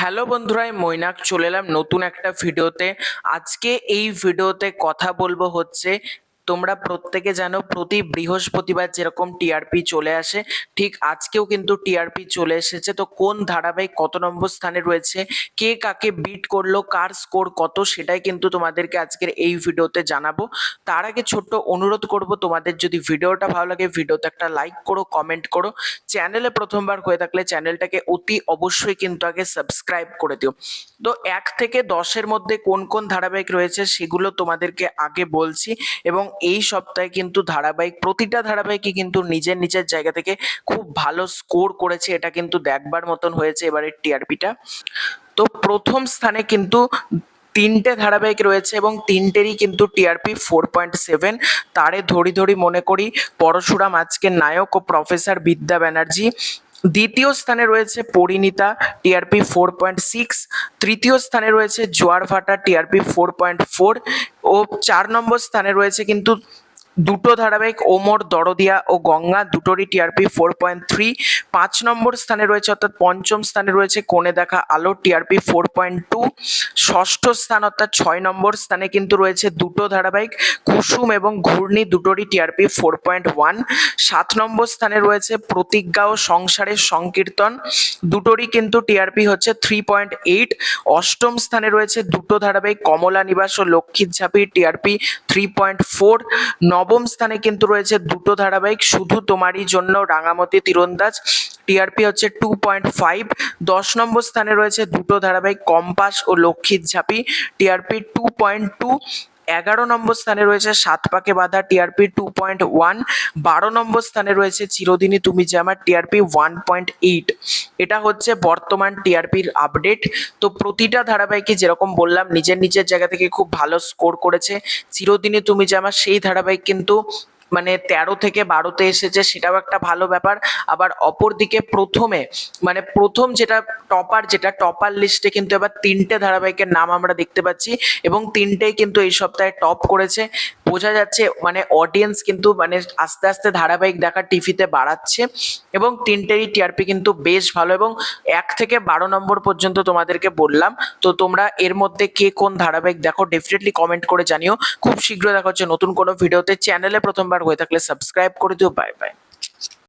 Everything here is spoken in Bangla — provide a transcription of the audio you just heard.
হ্যালো বন্ধুরা, আমি মৈনাক চলে এলাম নতুন একটা ভিডিওতে। আজকে এই ভিডিওতে কথা বলবো হচ্ছে, তোমরা প্রত্যেকে জানো প্রতি বৃহস্পতিবার যেরকম টিআরপি চলে আসে, ঠিক আজকেও কিন্তু টিআরপি চলে এসেছে। তো কোন ধারাবাহিক কত নম্বর স্থানে রয়েছে, কে কাকে বিট করলো, কার স্কোর কত, সেটাই কিন্তু তোমাদেরকে আজকের এই ভিডিওতে জানাবো। তার আগে ছোট্ট অনুরোধ করব, তোমাদের যদি ভিডিওটা ভালো লাগে ভিডিওতে একটা লাইক করো, কমেন্ট করো। চ্যানেলে প্রথমবার হয়ে থাকলে চ্যানেলটাকে অতি অবশ্যই কিন্তু আগে সাবস্ক্রাইব করে দিও। তো 1 থেকে 10-এর মধ্যে কোন কোন ধারাবাহিক রয়েছে সেগুলো তোমাদেরকে আগে বলছি। এবং এই সপ্তাহে কিন্তু প্রতিটা ধারাবাহিকই কিন্তু নিজের নিজের জায়গা থেকে খুব ভালো স্কোর করেছে, এটা কিন্তু দেখবার মতন হয়েছে এবারের টিআরপিটা। তো প্রথম স্থানে কিন্তু তিনটে ধারাবাহিক রয়েছে এবং তিনটেরই কিন্তু টিআরপি 4.7। তারে ধরি ধরি মনে করি পরশুরাম আজকের নায়ক ও প্রফেসর বিদ্যা ব্যানার্জি। দ্বিতীয় স্থানে রয়েছে পরিণীতা, টিআরপি 4.6। তৃতীয় স্থানে রয়েছে জোয়ার ভাটা, টিআরপি 4.4। ও 4 নম্বর স্থানে রয়েছে কিন্তু দুটো ধারাবাহিক, ওমর দরদিয়া ও গঙ্গা, দুটোরই টিআরপি 4.3। 5 নম্বর স্থানে রয়েছে, অর্থাৎ পঞ্চম স্থানে রয়েছে কোণে দেখা আলো, টিআরপি 4.2। ষষ্ঠ স্থান অর্থাৎ 6 নম্বর স্থানে কিন্তু রয়েছে দুটো ধারাবাহিক, কুসুম এবং ঘূর্ণি, দুটোরই টিআরপি 4.1। 7 নম্বর স্থানে রয়েছে প্রতিজ্ঞা ও সংসারের সংকীর্তন, দুটোরই কিন্তু টিআরপি হচ্ছে 3.8। অষ্টম স্থানে রয়েছে দুটো ধারাবাহিক, কমলা নিবাস ও লক্ষ্মীর ঝাঁপি, টিআরপি 3.4। নবম স্থানে কিন্তু রয়েছে দুটো ধারাবাহিক, শুধু তোমারই জন্য, রাঙামতি তীরন্দাজ, টিআরপি হচ্ছে 2.5। 10 নম্বর স্থানে রয়েছে দুটো ধারাবাহিক, কম্পাস ও লক্ষ্মীর ঝাঁপি, টিআরপি 2.2। 11 নম্বর স্থানে রয়েছে সাত পাকে বাঁধা, টিআরপি 2.1। 12 নম্বর স্থানে রয়েছে চিরদিনই তুমি যে আমার, টিআরপি 1.8। এটা হচ্ছে বর্তমান টিআরপির আপডেট। তো প্রতিটা ধারাবাহিকে যেরকম বললাম নিজের নিজের জায়গা থেকে খুব ভালো স্কোর করেছে। চিরদিনই তুমি যে আমার সেই ধারাবাহিক কিন্তু মানে 13 থেকে 12-তে এসেছে, সেটাও একটা ভালো ব্যাপার। আবার অপরদিকে প্রথম যেটা টপার লিস্টে কিন্তু এবার তিনটে ধারাবাহিকের নাম আমরা দেখতে পাচ্ছি এবং তিনটেই কিন্তু এই সপ্তাহে টপ করেছে। বোঝা যাচ্ছে অডিয়েন্স কিন্তু আস্তে আস্তে ধারাবাহিক দেখা টিভিতে বাড়াচ্ছে এবং তিনটেরই টিআরপি কিন্তু বেশ ভালো। এবং 1 থেকে 12 নম্বর পর্যন্ত তোমাদেরকে বললাম। তো তোমরা এর মধ্যে কে কোন ধারাবাহিক দেখো ডেফিনেটলি কমেন্ট করে জানিও। খুব শীঘ্রই দেখা হচ্ছে নতুন কোনো ভিডিওতে। চ্যানেলে প্রথমবার হয়ে থাকলে সাবস্ক্রাইব করে দিও। Bye bye.